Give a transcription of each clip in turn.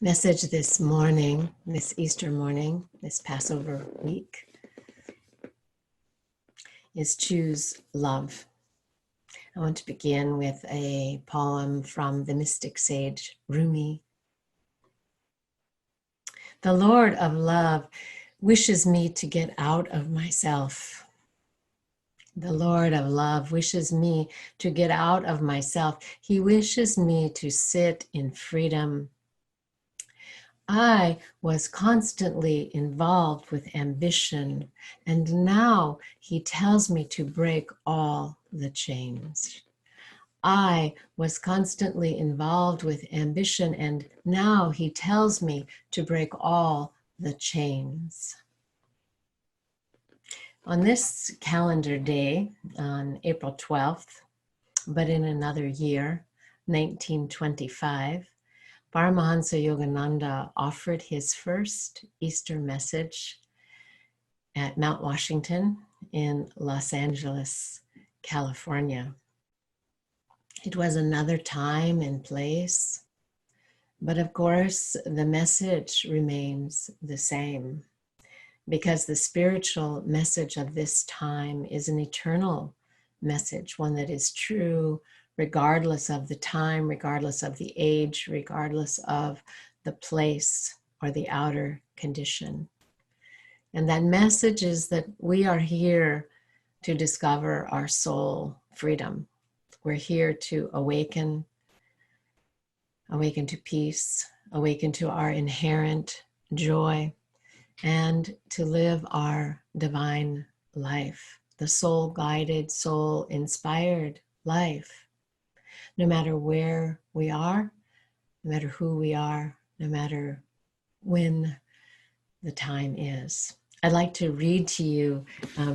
Message this morning, this Easter morning, this Passover week, is choose love. I want to begin with a poem from the mystic sage Rumi. The Lord of love wishes me to get out of myself. The Lord of love wishes me to get out of myself. He wishes me to sit in freedom. I was constantly involved with ambition, and now he tells me to break all the chains. I was constantly involved with ambition, and now he tells me to break all the chains. On this calendar day, on April 12th, but in another year, 1925, Paramahansa Yogananda offered his first Easter message at Mount Washington in Los Angeles, California. It was another time and place, but of course the message remains the same, because the spiritual message of this time is an eternal message, one that is true regardless of the time, regardless of the age, regardless of the place or the outer condition. And that message is that we are here to discover our soul freedom. We're here to awaken to peace, awaken to our inherent joy, and to live our divine life, the soul-guided, soul-inspired life. No matter where we are, no matter who we are, no matter when the time is. I'd like to read to you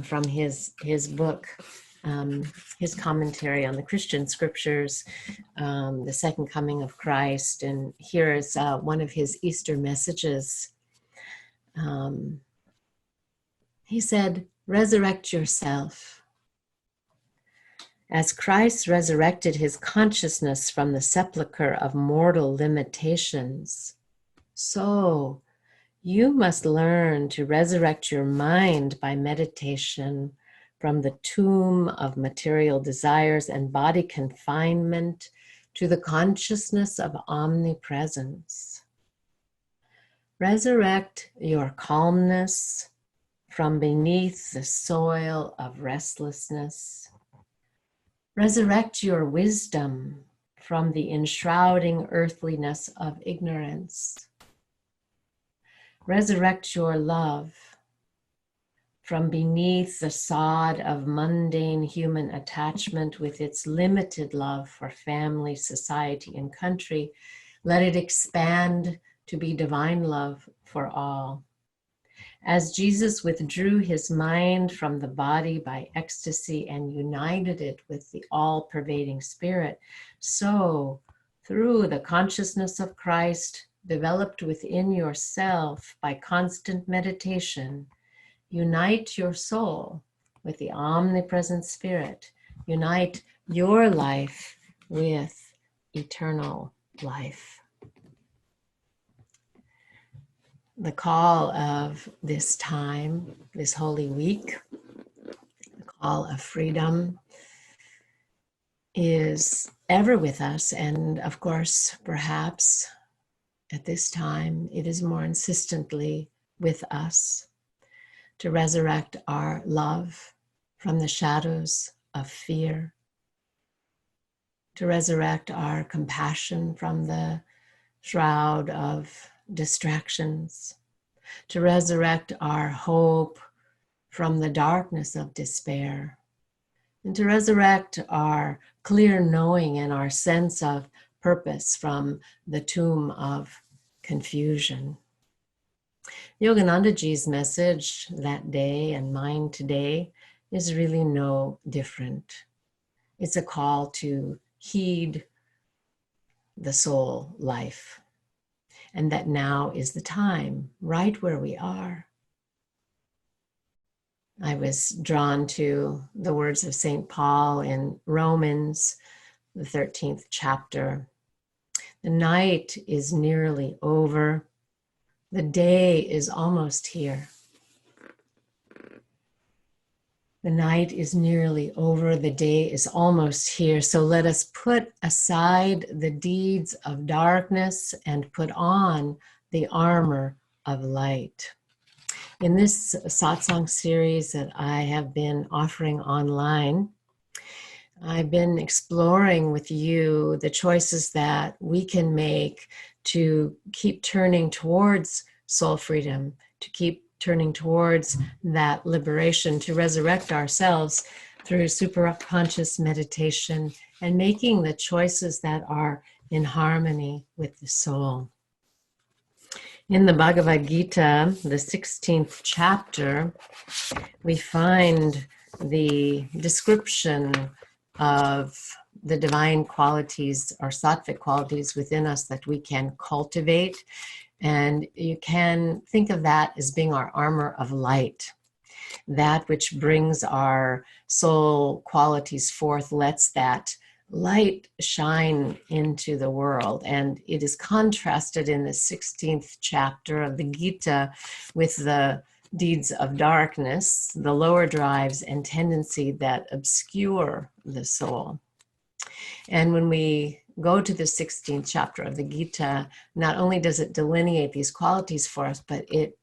from his book, his commentary on the Christian scriptures, the second coming of Christ. And here is one of his Easter messages. He said, "Resurrect yourself. As Christ resurrected his consciousness from the sepulcher of mortal limitations, so you must learn to resurrect your mind by meditation from the tomb of material desires and body confinement to the consciousness of omnipresence. Resurrect your calmness from beneath the soil of restlessness. Resurrect your wisdom from the enshrouding earthliness of ignorance. Resurrect your love from beneath the sod of mundane human attachment with its limited love for family, society, and country. Let it expand to be divine love for all. As Jesus withdrew his mind from the body by ecstasy and united it with the all-pervading spirit, so through the consciousness of Christ developed within yourself by constant meditation, unite your soul with the omnipresent spirit. Unite your life with eternal life." The call of this time, this Holy Week, the call of freedom, is ever with us. And of course, perhaps at this time, it is more insistently with us to resurrect our love from the shadows of fear, to resurrect our compassion from the shroud of distractions, to resurrect our hope from the darkness of despair, and to resurrect our clear knowing and our sense of purpose from the tomb of confusion. Yoganandaji's message that day and mine today is really no different. It's a call to heed the soul life, and that now is the time, right where we are. I was drawn to the words of St. Paul in Romans, the 13th chapter, The night is nearly over. The day is almost here. The night is nearly over. The day is almost here. So let us put aside the deeds of darkness and put on the armor of light. In this satsang series that I have been offering online, I've been exploring with you the choices that we can make to keep turning towards soul freedom, to keep turning towards that liberation, to resurrect ourselves through superconscious meditation and making the choices that are in harmony with the soul. In the Bhagavad Gita, the 16th chapter, we find the description of the divine qualities or sattvic qualities within us that we can cultivate. And you can think of that as being our armor of light. That which brings our soul qualities forth, lets that light shine into the world. And it is contrasted in the 16th chapter of the Gita with the deeds of darkness, the lower drives and tendency that obscure the soul. And when we go to the 16th chapter of the Gita, not only does it delineate these qualities for us, but it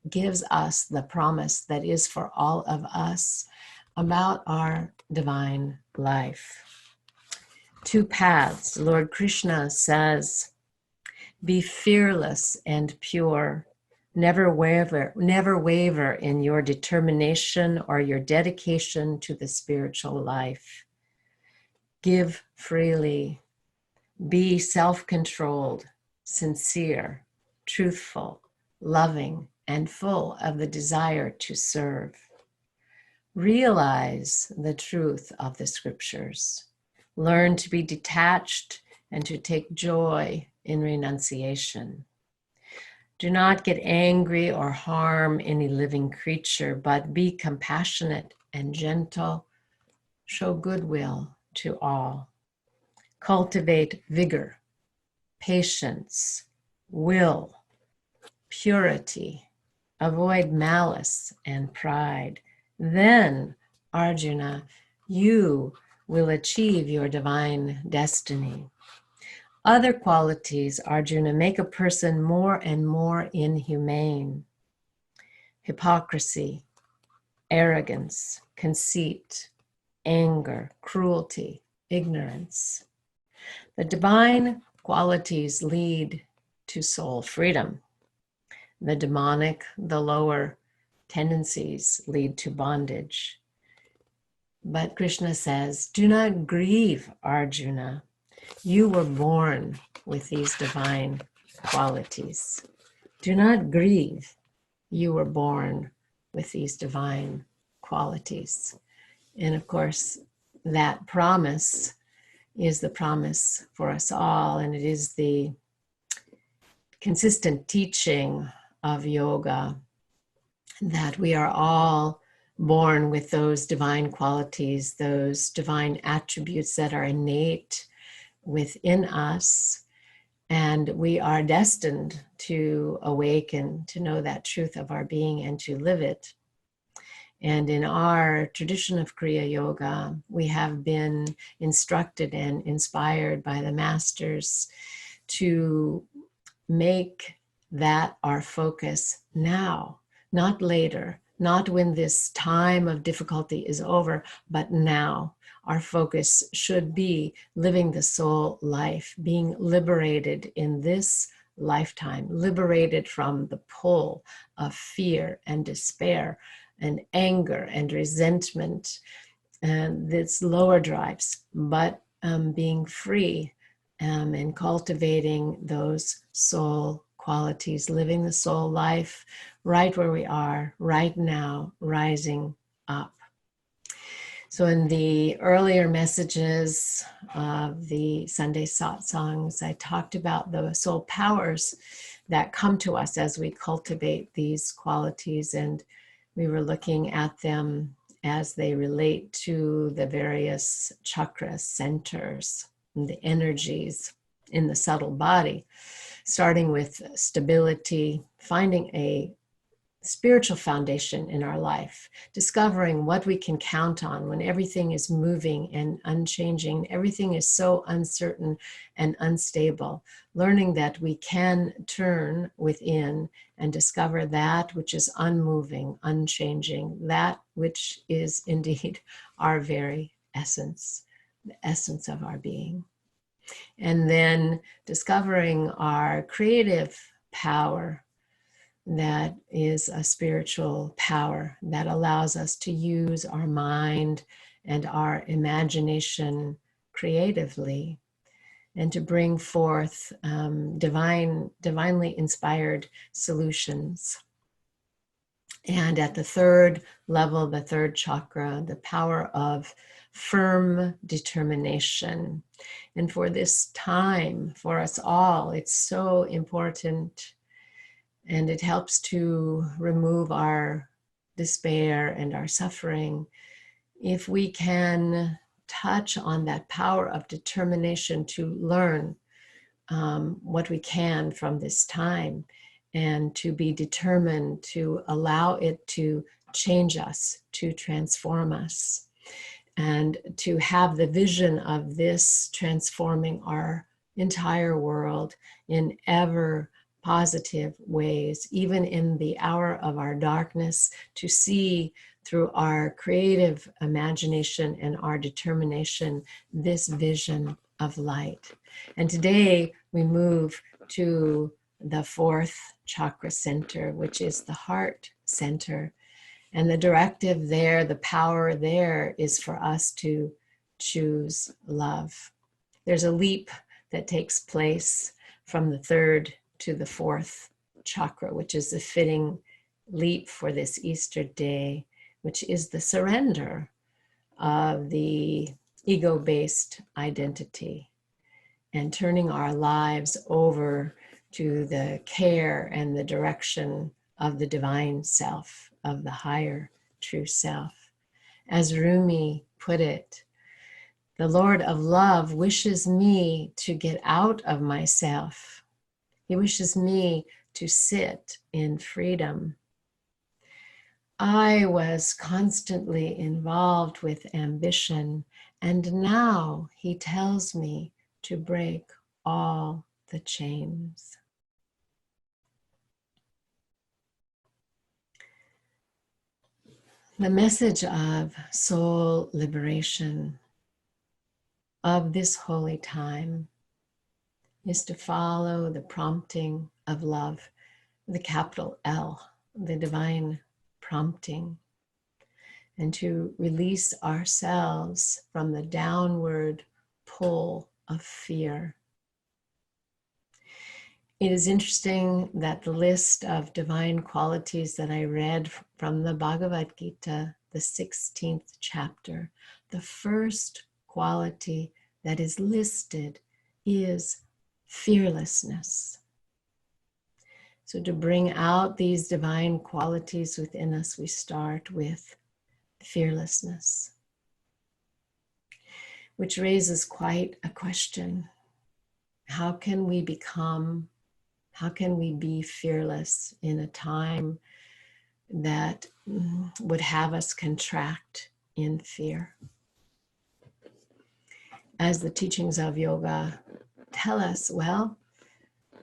gives us the promise that is for all of us about our divine life. Two paths. Lord Krishna says, be fearless and pure. Never waver in your determination or your dedication to the spiritual life. Give freely. Be self-controlled, sincere, truthful, loving, and full of the desire to serve. Realize the truth of the scriptures. Learn to be detached and to take joy in renunciation. Do not get angry or harm any living creature, but be compassionate and gentle. Show goodwill to all. Cultivate vigor, patience, will, purity. Avoid malice and pride. Then, Arjuna, you will achieve your divine destiny. Other qualities, Arjuna, make a person more and more inhumane. Hypocrisy, arrogance, conceit, anger, cruelty, ignorance. The divine qualities lead to soul freedom. The demonic, the lower tendencies lead to bondage. But Krishna says, do not grieve, Arjuna. You were born with these divine qualities. Do not grieve. You were born with these divine qualities. And of course, that promise is the promise for us all, and it is the consistent teaching of yoga that we are all born with those divine qualities, those divine attributes that are innate within us, and we are destined to awaken, to know that truth of our being and to live it. And in our tradition of Kriya Yoga, we have been instructed and inspired by the masters to make that our focus now, not later, not when this time of difficulty is over, but now. Our focus should be living the soul life, being liberated in this lifetime, liberated from the pull of fear and despair and anger and resentment and its lower drives, but being free and cultivating those soul qualities, living the soul life right where we are, right now, rising up. So in the earlier messages of the Sunday satsangs, I talked about the soul powers that come to us as we cultivate these qualities, and we were looking at them as they relate to the various chakra centers and the energies in the subtle body, starting with stability, finding a spiritual foundation in our life, discovering what we can count on when everything is moving and unchanging, everything is so uncertain and unstable, learning that we can turn within and discover that which is unmoving, unchanging, that which is indeed our very essence, the essence of our being. And then discovering our creative power, that is a spiritual power that allows us to use our mind and our imagination creatively and to bring forth divinely inspired solutions. And at the third level, the third chakra, the power of firm determination. And for this time, for us all, it's so important. And it helps to remove our despair and our suffering if we can touch on that power of determination to learn what we can from this time and to be determined to allow it to change us, to transform us, and to have the vision of this transforming our entire world in ever positive ways, even in the hour of our darkness, to see through our creative imagination and our determination this vision of light. And today we move to the fourth chakra center, which is the heart center. And the directive there, the power there, is for us to choose love. There's a leap that takes place from the third to the fourth chakra, which is the fitting leap for this Easter day, which is the surrender of the ego-based identity and turning our lives over to the care and the direction of the divine self, of the higher true self. As Rumi put it, the Lord of love wishes me to get out of myself. He wishes me to sit in freedom. I was constantly involved with ambition, and now he tells me to break all the chains. The message of soul liberation of this holy time is to follow the prompting of love, the capital L, the divine prompting, and to release ourselves from the downward pull of fear. It is interesting that the list of divine qualities that I read from the Bhagavad Gita, the 16th chapter, the first quality that is listed is fearlessness. So to bring out these divine qualities within us, we start with fearlessness, which raises quite a question. How can we be fearless in a time that would have us contract in fear? As the teachings of yoga tell us, well,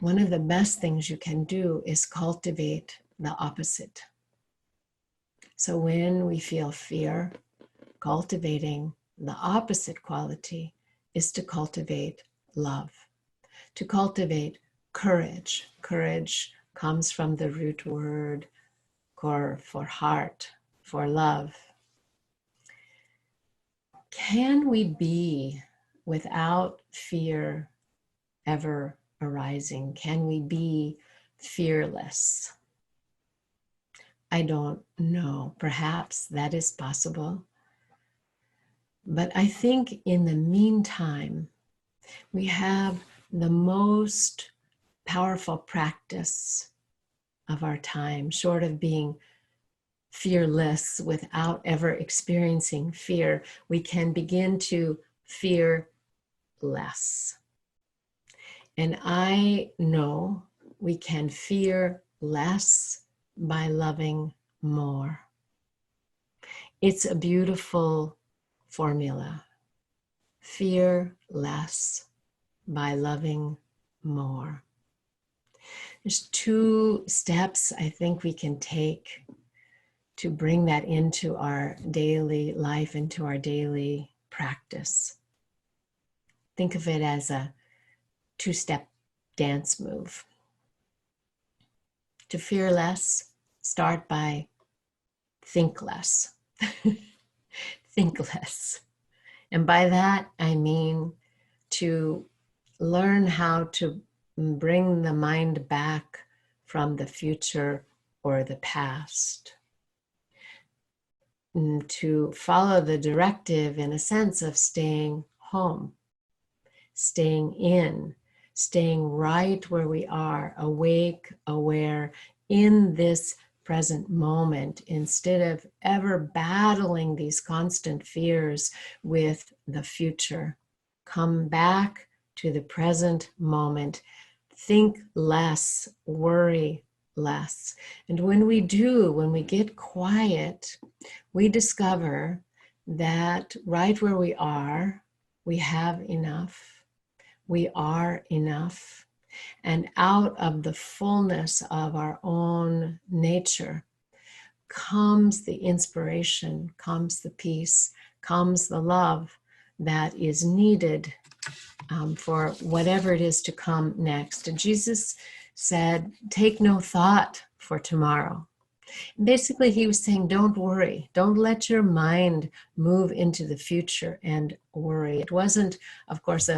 one of the best things you can do is cultivate the opposite. So when we feel fear, cultivating the opposite quality is to cultivate love, to cultivate courage. Courage comes from the root word kor, for heart, for love. Can we be without fear ever arising? Can we be fearless? I don't know. Perhaps that is possible. But I think in the meantime, we have the most powerful practice of our time, short of being fearless without ever experiencing fear. We can begin to fear less. And I know we can fear less by loving more. It's a beautiful formula. Fear less by loving more. There's 2 steps I think we can take to bring that into our daily life, into our daily practice. Think of it as a 2-step dance move. To fear less, start by think less. Think less. And by that, I mean to learn how to bring the mind back from the future or the past. To follow the directive, in a sense, of staying home, staying in, staying right where we are, awake, aware, in this present moment, instead of ever battling these constant fears with the future. Come back to the present moment. Think less, worry less. And when we do, when we get quiet, we discover that right where we are, we have enough. We are enough. And out of the fullness of our own nature comes the inspiration, comes the peace, comes the love that is needed for whatever it is to come next. And Jesus said, take no thought for tomorrow. Basically, he was saying, don't worry. Don't let your mind move into the future and worry. It wasn't, of course,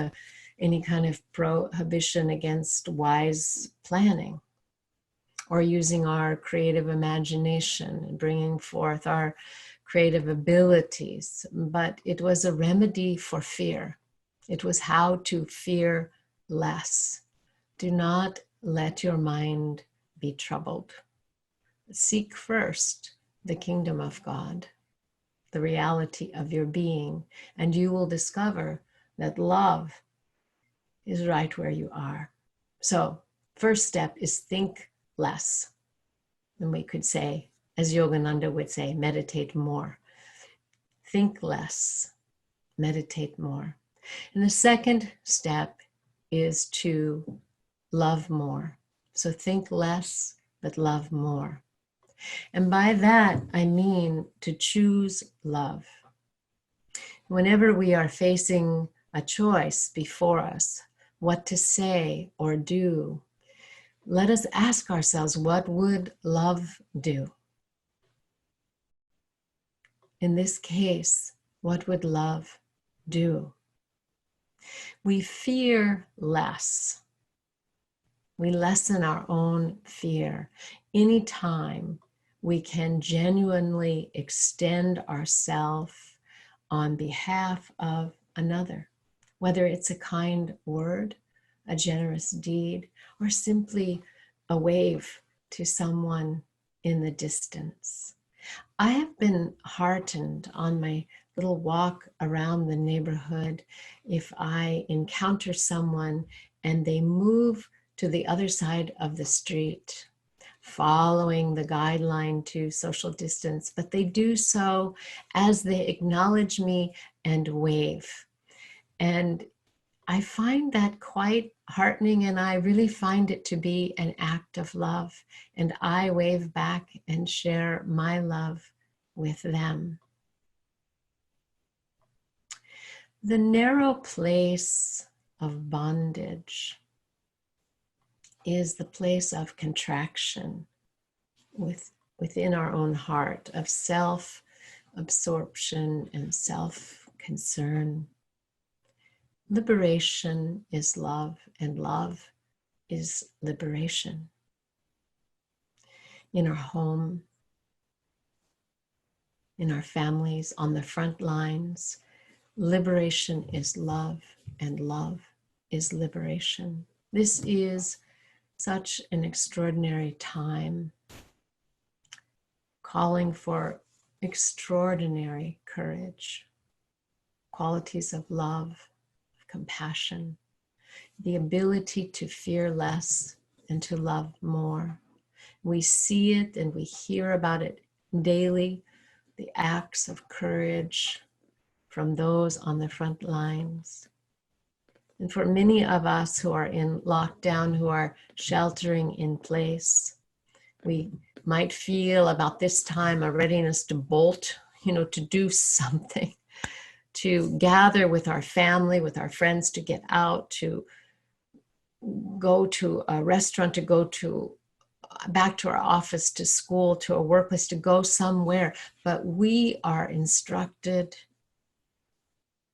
any kind of prohibition against wise planning or using our creative imagination and bringing forth our creative abilities. But it was a remedy for fear. It was how to fear less. Do not let your mind be troubled. Seek first the kingdom of God, the reality of your being, and you will discover that love is right where you are. So, first step is think less. And we could say, as Yogananda would say, meditate more. Think less, meditate more. And the second step is to love more. So think less, but love more. And by that, I mean to choose love. Whenever we are facing a choice before us, what to say or do, let us ask ourselves, what would love do? In this case, what would love do? We fear less. We lessen our own fear. Anytime we can genuinely extend ourselves on behalf of another, whether it's a kind word, a generous deed, or simply a wave to someone in the distance. I have been heartened on my little walk around the neighborhood if I encounter someone and they move to the other side of the street, following the guideline to social distance, but they do so as they acknowledge me and wave. And I find that quite heartening, and I really find it to be an act of love. And I wave back and share my love with them. The narrow place of bondage is the place of contraction within our own heart, of self-absorption and self-concern. Liberation is love, and love is liberation. In our home, in our families, on the front lines, liberation is love, and love is liberation. This is such an extraordinary time, calling for extraordinary courage, qualities of love, compassion, the ability to fear less and to love more. We see it and we hear about it daily, the acts of courage from those on the front lines. And for many of us who are in lockdown, who are sheltering in place, we might feel about this time a readiness to bolt, to do something, to gather with our family, with our friends, to get out, to go to a restaurant, to go to back to our office, to school, to a workplace, to go somewhere. But we are instructed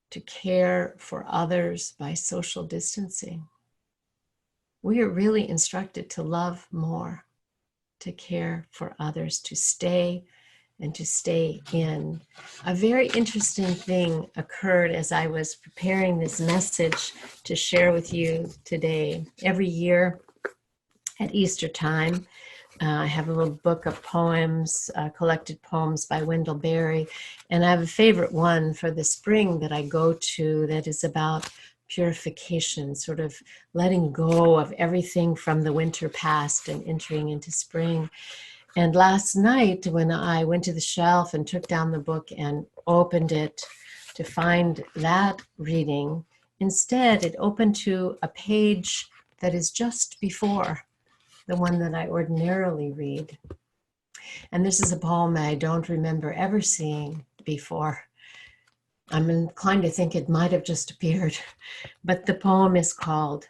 to care for others by social distancing. We are really instructed to love more, to care for others, to stay and to stay in. A very interesting thing occurred as I was preparing this message to share with you today. Every year at Easter time, I have a little book of poems, collected poems by Wendell Berry, and I have a favorite one for the spring that I go to that is about purification, sort of letting go of everything from the winter past and entering into spring. And last night when I went to the shelf and took down the book and opened it to find that reading, instead it opened to a page that is just before the one that I ordinarily read. And this is a poem that I don't remember ever seeing before. I'm inclined to think it might have just appeared, but the poem is called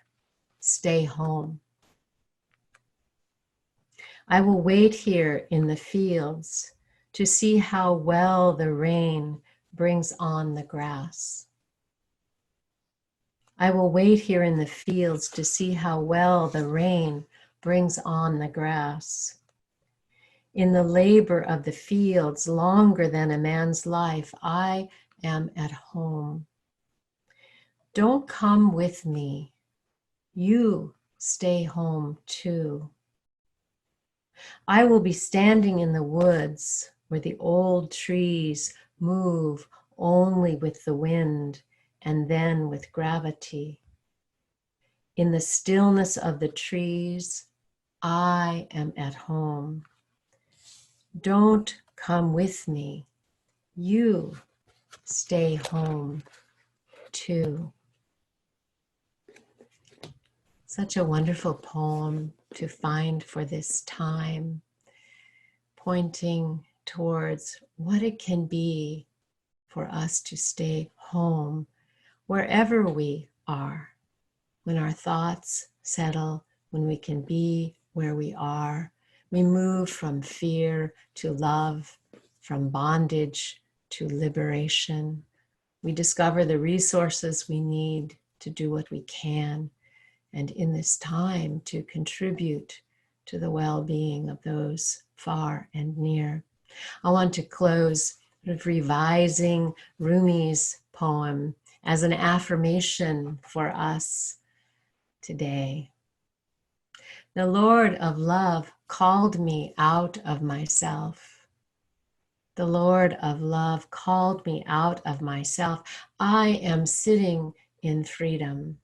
Stay Home. I will wait here in the fields to see how well the rain brings on the grass. I will wait here in the fields to see how well the rain brings on the grass. In the labor of the fields, longer than a man's life, I am at home. Don't come with me. You stay home too. I will be standing in the woods where the old trees move only with the wind and then with gravity. In the stillness of the trees, I am at home. Don't come with me. You stay home too. Such a wonderful poem to find for this time, pointing towards what it can be for us to stay home wherever we are, when our thoughts settle, when we can be where we are. We move from fear to love, from bondage to liberation. We discover the resources we need to do what we can, and in this time to contribute to the well-being of those far and near. I want to close with revising Rumi's poem as an affirmation for us today. The Lord of love called me out of myself. The Lord of love called me out of myself. I am sitting in freedom.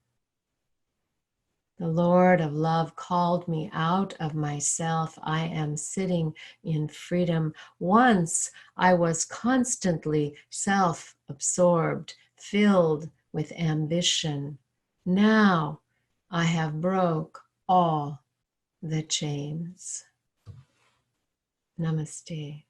The Lord of love called me out of myself. I am sitting in freedom. Once I was constantly self-absorbed, filled with ambition. Now I have broke all the chains. Namaste.